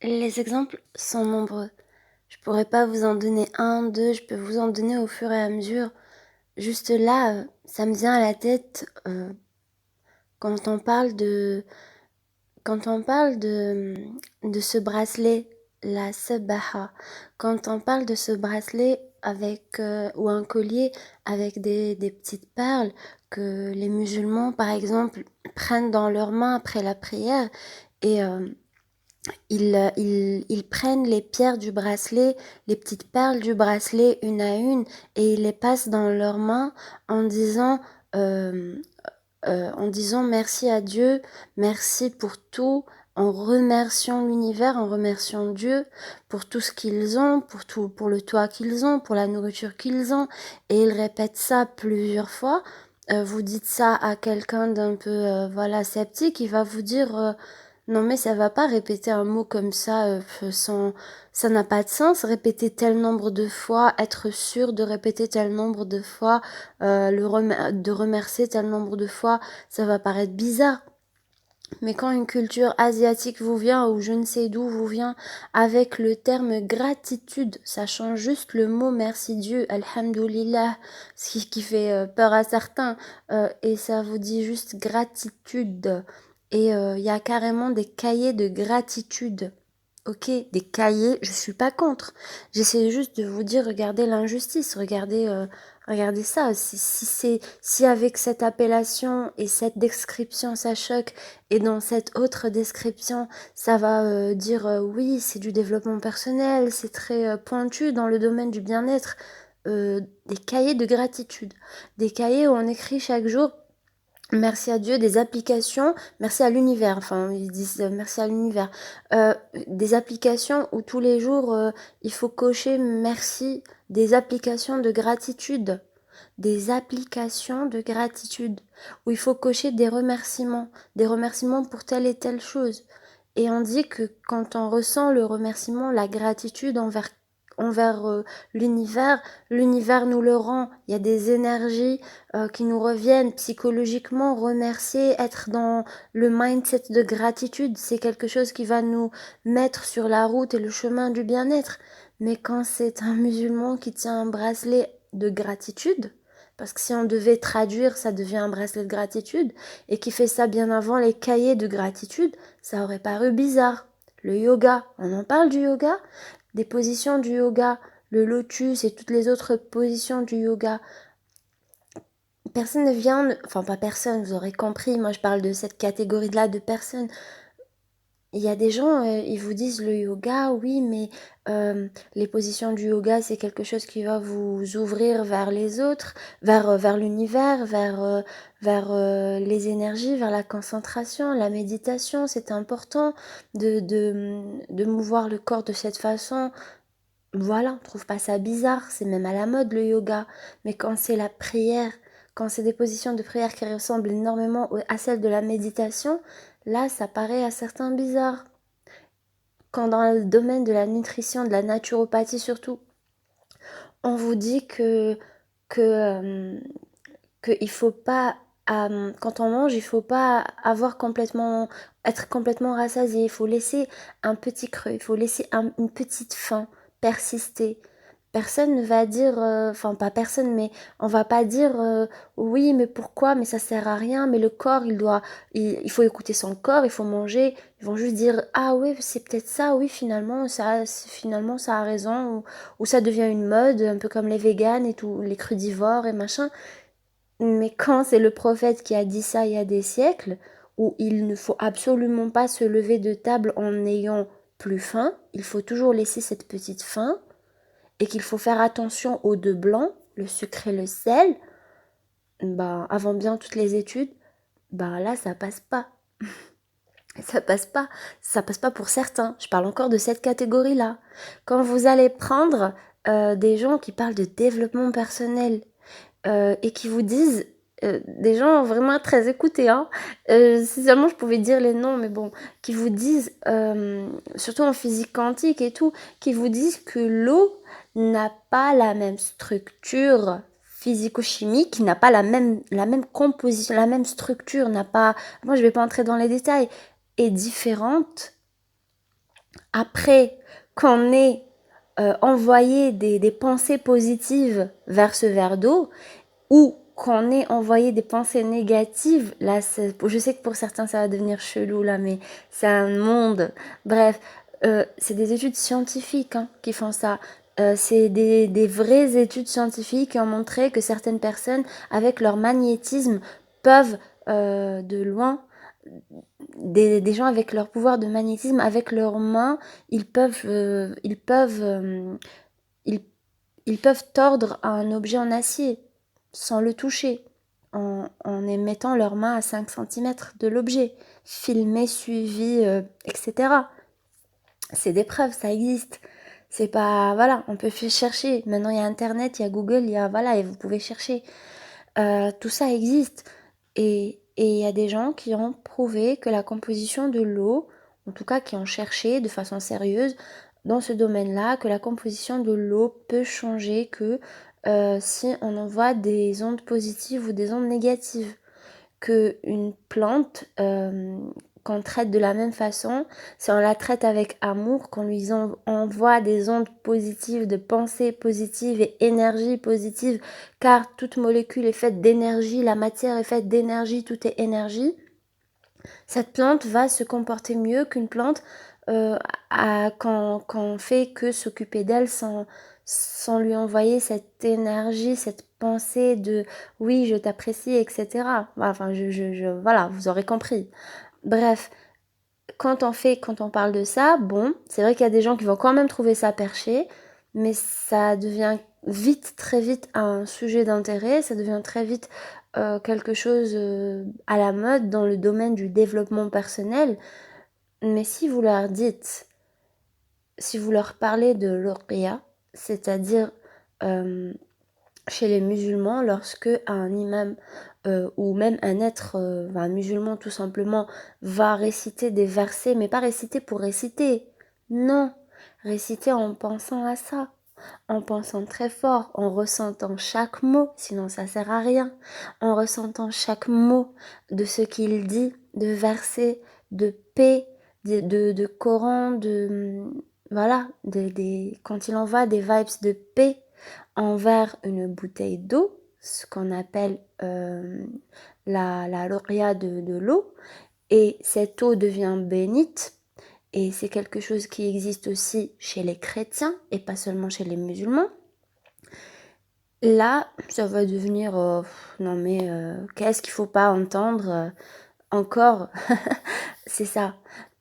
Les exemples sont nombreux. Je pourrais pas vous en donner un, deux, je peux vous en donner au fur et à mesure. Juste là, ça me vient à la tête quand on parle de quand on parle de ce bracelet, la sabaha. Quand on parle de ce bracelet avec ou un collier avec des petites perles que les musulmans, par exemple, prennent dans leurs mains après la prière et ils prennent les pierres du bracelet, les petites perles du bracelet une à une et ils les passent dans leurs mains en disant euh, en disant merci à Dieu, merci pour tout, en remerciant l'univers, en remerciant Dieu pour tout ce qu'ils ont, pour le toit qu'ils ont, pour la nourriture qu'ils ont, et ils répètent ça plusieurs fois. Vous dites ça à quelqu'un d'un peu voilà sceptique, il va vous dire non mais ça va pas répéter un mot comme ça sans ça n'a pas de sens, répéter tel nombre de fois, être sûr de répéter tel nombre de fois, de remercier tel nombre de fois, ça va paraître bizarre. Mais quand une culture asiatique vous vient ou je ne sais d'où vous vient avec le terme gratitude, ça change juste le mot merci Dieu, alhamdoulilah, ce qui fait peur à certains, et ça vous dit juste gratitude. Et il y a carrément des cahiers de gratitude. Ok, des cahiers, je suis pas contre. J'essaie juste de vous dire, regardez l'injustice, regardez ça. Si avec cette appellation et cette description ça choque, et dans cette autre description ça va dire oui c'est du développement personnel, c'est très pointu dans le domaine du bien-être, des cahiers de gratitude, des cahiers où on écrit chaque jour merci à Dieu, des applications, merci à l'univers, enfin ils disent merci à l'univers, des applications où tous les jours il faut cocher merci, des applications de gratitude, où il faut cocher des remerciements pour telle et telle chose. Et on dit que quand on ressent le remerciement, la gratitude envers l'univers, l'univers nous le rend. Il y a des énergies qui nous reviennent psychologiquement. Remercier, être dans le mindset de gratitude, c'est quelque chose qui va nous mettre sur la route et le chemin du bien-être. Mais quand c'est un musulman qui tient un bracelet de gratitude, parce que si on devait traduire, ça devient un bracelet de gratitude, et qui fait ça bien avant les cahiers de gratitude, ça aurait paru bizarre. Le yoga, on en parle du yoga, des positions du yoga, le lotus et toutes les autres positions du yoga. Personne ne vient, enfin pas personne, vous aurez compris, moi je parle de cette catégorie-là de personnes. Il y a des gens, ils vous disent le yoga, oui, mais les positions du yoga, c'est quelque chose qui va vous ouvrir vers les autres, vers l'univers, vers les énergies, vers la concentration, la méditation. C'est important de mouvoir le corps de cette façon. Voilà, on trouve pas ça bizarre, c'est même à la mode le yoga. Mais quand c'est la prière, quand c'est des positions de prière qui ressemblent énormément à celles de la méditation, là, ça paraît à certains bizarre. Quand dans le domaine de la nutrition, de la naturopathie surtout, on vous dit que il faut pas quand on mange, il faut pas être complètement rassasié. Il faut laisser un petit creux, il faut laisser une petite faim persister. Personne ne va dire, enfin pas personne, mais on va pas dire oui, mais pourquoi, mais ça sert à rien, mais le corps, il faut écouter son corps, il faut manger. Ils vont juste dire ah oui, c'est peut-être ça, oui, finalement ça a raison, ou ça devient une mode, un peu comme les véganes et tout, les crudivores et machin. Mais quand c'est le prophète qui a dit ça il y a des siècles, où il ne faut absolument pas se lever de table en n'ayant plus faim, il faut toujours laisser cette petite faim, et qu'il faut faire attention aux deux blancs, le sucre et le sel, bah, avant bien toutes les études, bah là ça passe pas. Ça passe pas. Ça passe pas pour certains. Je parle encore de cette catégorie-là. Quand vous allez prendre des gens qui parlent de développement personnel, et qui vous disent, des gens vraiment très écoutés, hein, si seulement je pouvais dire les noms, mais bon, qui vous disent, surtout en physique quantique et tout, qui vous disent que l'eau n'a pas la même structure physico-chimique, n'a pas la même composition, la même structure, n'a pas, moi je vais pas entrer dans les détails, est différente après qu'on ait envoyé des pensées positives vers ce verre d'eau, ou qu'on ait envoyé des pensées négatives, là, je sais que pour certains ça va devenir chelou là, mais c'est un monde. Bref, c'est des études scientifiques qui font ça. C'est des vraies études scientifiques qui ont montré que certaines personnes, avec leur magnétisme, peuvent de loin, des gens avec leur pouvoir de magnétisme, avec leurs mains, ils, ils peuvent tordre un objet en acier sans le toucher, en émettant leurs mains à 5 centimètres de l'objet, filmé, suivi, etc. C'est des preuves, ça existe. C'est pas... Voilà, on peut chercher. Maintenant, il y a Internet, il y a Google, il y a... Voilà, et vous pouvez chercher. Tout ça existe. Et il y a des gens qui ont prouvé que la composition de l'eau, en tout cas qui ont cherché de façon sérieuse dans ce domaine-là, que la composition de l'eau peut changer que si on envoie des ondes positives ou des ondes négatives. Qu'une plante qu'on traite de la même façon, si on la traite avec amour, qu'on lui envoie des ondes positives, de pensées positives et énergie positive, car toute molécule est faite d'énergie, la matière est faite d'énergie, tout est énergie, cette plante va se comporter mieux qu'une plante qu'on fait que s'occuper d'elle sans lui envoyer cette énergie, cette pensée de oui, je t'apprécie, etc. Enfin, voilà, vous aurez compris. Bref, quand on parle de ça, bon, c'est vrai qu'il y a des gens qui vont quand même trouver ça perché, mais ça devient vite, très vite un sujet d'intérêt, ça devient très vite quelque chose à la mode dans le domaine du développement personnel. Mais si vous leur dites, si vous leur parlez de l'Urqiya, c'est-à-dire chez les musulmans, lorsque un imam ou même un être, un musulman tout simplement, va réciter des versets, mais pas réciter pour réciter, non, réciter en pensant à ça, en pensant très fort, en ressentant chaque mot, sinon ça sert à rien, en ressentant chaque mot de ce qu'il dit, de versets, de paix, de Coran, voilà, quand il envoie des vibes de paix envers une bouteille d'eau, ce qu'on appelle la lauréat de l'eau, et cette eau devient bénite, et c'est quelque chose qui existe aussi chez les chrétiens, et pas seulement chez les musulmans. Là, ça va devenir non mais qu'est-ce qu'il faut pas entendre encore c'est ça.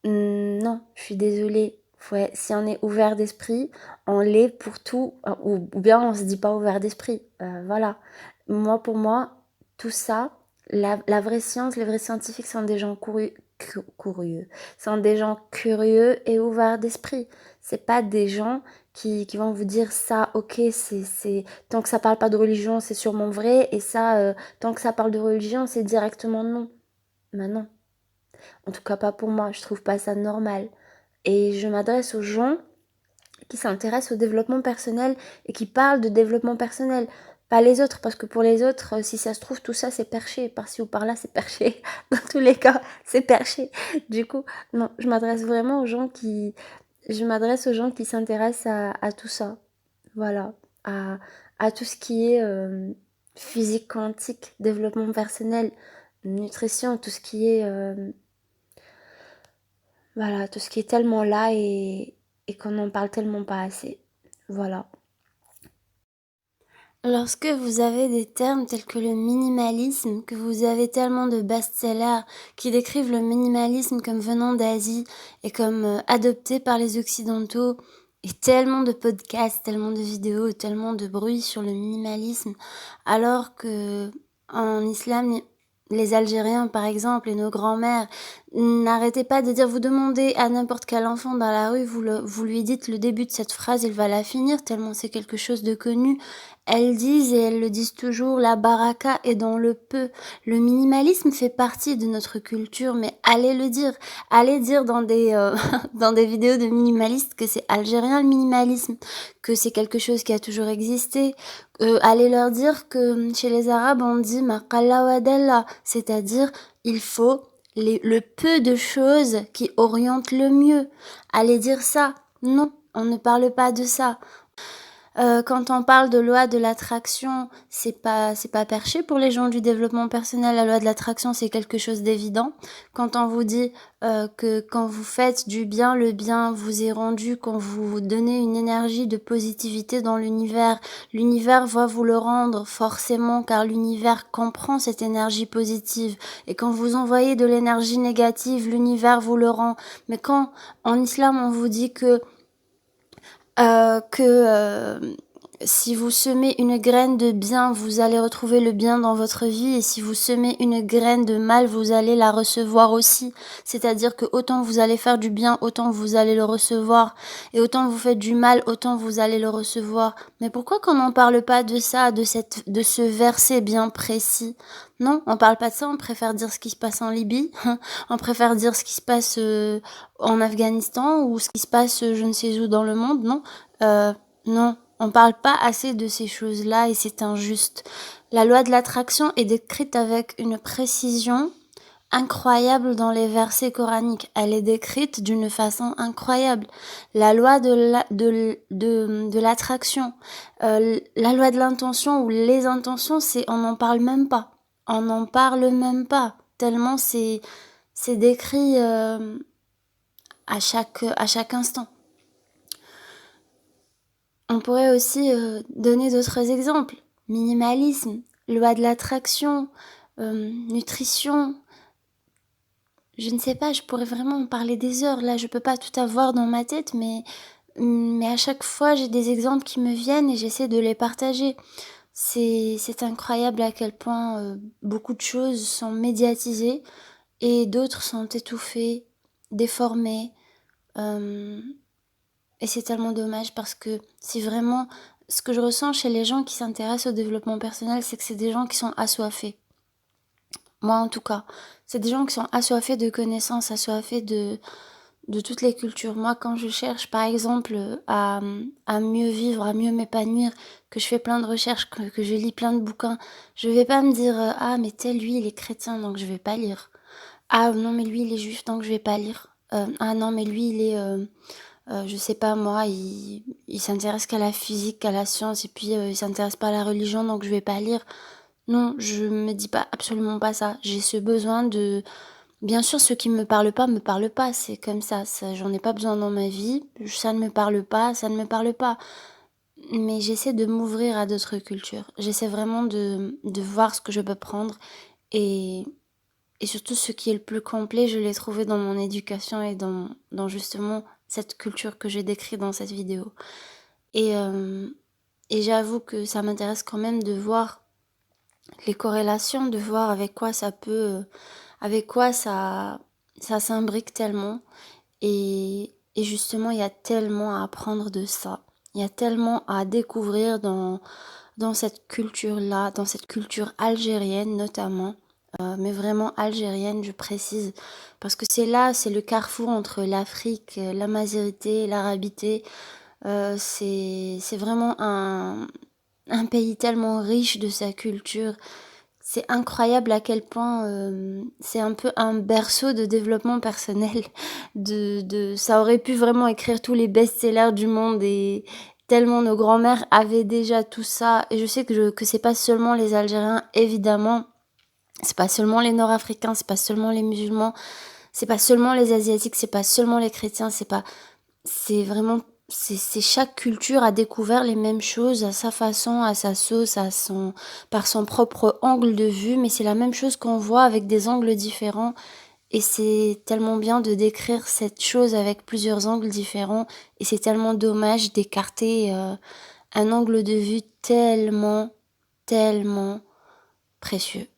Non, je suis désolée. Ouais, si on est ouvert d'esprit, on l'est pour tout, ou bien on se dit pas ouvert d'esprit. Voilà. Moi, pour moi, tout ça, la vraie science, les vrais scientifiques sont des gens curieux. Sont des gens curieux et ouverts d'esprit. C'est pas des gens qui vont vous dire ça, ok, tant que ça parle pas de religion, c'est sûrement vrai, et ça, tant que ça parle de religion, c'est directement non. Ben non. En tout cas, pas pour moi. Je trouve pas ça normal. Et je m'adresse aux gens qui s'intéressent au développement personnel et qui parlent de développement personnel. Pas les autres, parce que pour les autres, si ça se trouve, tout ça c'est perché. Par-ci ou par-là, c'est perché. Dans tous les cas, c'est perché. Du coup, non, je m'adresse vraiment aux gens qui. Je m'adresse aux gens qui s'intéressent à tout ça. Voilà. À tout ce qui est physique quantique, développement personnel, nutrition, tout ce qui est. Voilà, tout ce qui est tellement là et qu'on n'en parle tellement pas assez. Voilà. Lorsque vous avez des termes tels que le minimalisme, que vous avez tellement de best-sellers qui décrivent le minimalisme comme venant d'Asie et comme adopté par les Occidentaux, et tellement de podcasts, tellement de vidéos, tellement de bruit sur le minimalisme, alors que en islam, les Algériens, par exemple, et nos grands-mères, n'arrêtez pas de dire, vous demandez à n'importe quel enfant dans la rue, vous lui dites le début de cette phrase, il va la finir, tellement c'est quelque chose de connu. Elles disent, et elles le disent toujours, la baraka est dans le peu. Le minimalisme fait partie de notre culture, mais allez le dire. Allez dire dans des, dans des vidéos de minimalistes que c'est algérien le minimalisme, que c'est quelque chose qui a toujours existé. Allez leur dire que chez les Arabes, on dit maqalla wa dalla, c'est-à-dire il faut le peu de choses qui orientent le mieux. Allez dire ça. Non, on ne parle pas de ça. Quand on parle de loi de l'attraction, c'est pas perché pour les gens du développement personnel. La loi de l'attraction, c'est quelque chose d'évident. Quand on vous dit que quand vous faites du bien, le bien vous est rendu, quand vous donnez une énergie de positivité dans l'univers va vous le rendre forcément, car l'univers comprend cette énergie positive. Et quand vous envoyez de l'énergie négative, l'univers vous le rend. Mais quand en islam on vous dit que si vous semez une graine de bien, vous allez retrouver le bien dans votre vie, et si vous semez une graine de mal, vous allez la recevoir aussi. C'est-à-dire que autant vous allez faire du bien, autant vous allez le recevoir, et autant vous faites du mal, autant vous allez le recevoir. Mais pourquoi qu'on n'en parle pas de ça, de ce verset bien précis? Non, on parle pas de ça, on préfère dire ce qui se passe en Libye, on préfère dire ce qui se passe en Afghanistan, ou ce qui se passe je ne sais où dans le monde, non. Non, on parle pas assez de ces choses-là et c'est injuste. La loi de l'attraction est décrite avec une précision incroyable dans les versets coraniques. Elle est décrite d'une façon incroyable. La loi de l'attraction, la loi de l'intention ou les intentions, on n'en parle même pas. On n'en parle même pas. Tellement c'est décrit à chaque instant. On pourrait aussi donner d'autres exemples. Minimalisme, loi de l'attraction, nutrition. Je ne sais pas, je pourrais vraiment en parler des heures. Là, je peux pas tout avoir dans ma tête, mais à chaque fois, j'ai des exemples qui me viennent et j'essaie de les partager. C'est incroyable à quel point beaucoup de choses sont médiatisées et d'autres sont étouffées, déformées. Et c'est tellement dommage parce que si vraiment ce que je ressens chez les gens qui s'intéressent au développement personnel, c'est que c'est des gens qui sont assoiffés. Moi en tout cas, c'est des gens qui sont assoiffés de connaissances, assoiffés de toutes les cultures. Moi quand je cherche par exemple à mieux vivre, à mieux m'épanouir, que je fais plein de recherches, que je lis plein de bouquins, je vais pas me dire ah mais tel lui il est chrétien donc je vais pas lire. Ah non mais lui il est juif donc je vais pas lire. Ah non mais lui il est... je sais pas moi, il s'intéresse qu'à la physique, qu'à la science, et puis il s'intéresse pas à la religion, donc je vais pas lire. Non, je me dis pas absolument pas ça. J'ai ce besoin de... Bien sûr, ceux qui me parlent pas, c'est comme ça j'en ai pas besoin dans ma vie, ça ne me parle pas, ça ne me parle pas. Mais j'essaie de m'ouvrir à d'autres cultures. J'essaie vraiment de voir ce que je peux prendre, et, et surtout ce qui est le plus complet, je l'ai trouvé dans mon éducation et dans justement cette culture que j'ai décrite dans cette vidéo. Et, j'avoue que ça m'intéresse quand même de voir les corrélations, de voir avec quoi ça peut, avec quoi ça s'imbrique tellement. Et justement, il y a tellement à apprendre de ça. Il y a tellement à découvrir dans cette culture-là, dans cette culture algérienne notamment. Mais vraiment algérienne, je précise, parce que c'est le carrefour entre l'Afrique, la Mazérité, l'Arabité. C'est vraiment un pays tellement riche de sa culture. C'est incroyable à quel point c'est un peu un berceau de développement personnel. Ça aurait pu vraiment écrire tous les best-sellers du monde, et tellement nos grands-mères avaient déjà tout ça. Et je sais que c'est pas seulement les Algériens, évidemment. C'est pas seulement les Nord-Africains, c'est pas seulement les musulmans, c'est pas seulement les Asiatiques, c'est pas seulement les chrétiens, c'est vraiment, c'est chaque culture a découvert les mêmes choses à sa façon, à sa sauce, par son propre angle de vue, mais c'est la même chose qu'on voit avec des angles différents. Et c'est tellement bien de décrire cette chose avec plusieurs angles différents, et c'est tellement dommage d'écarter un angle de vue tellement, tellement précieux.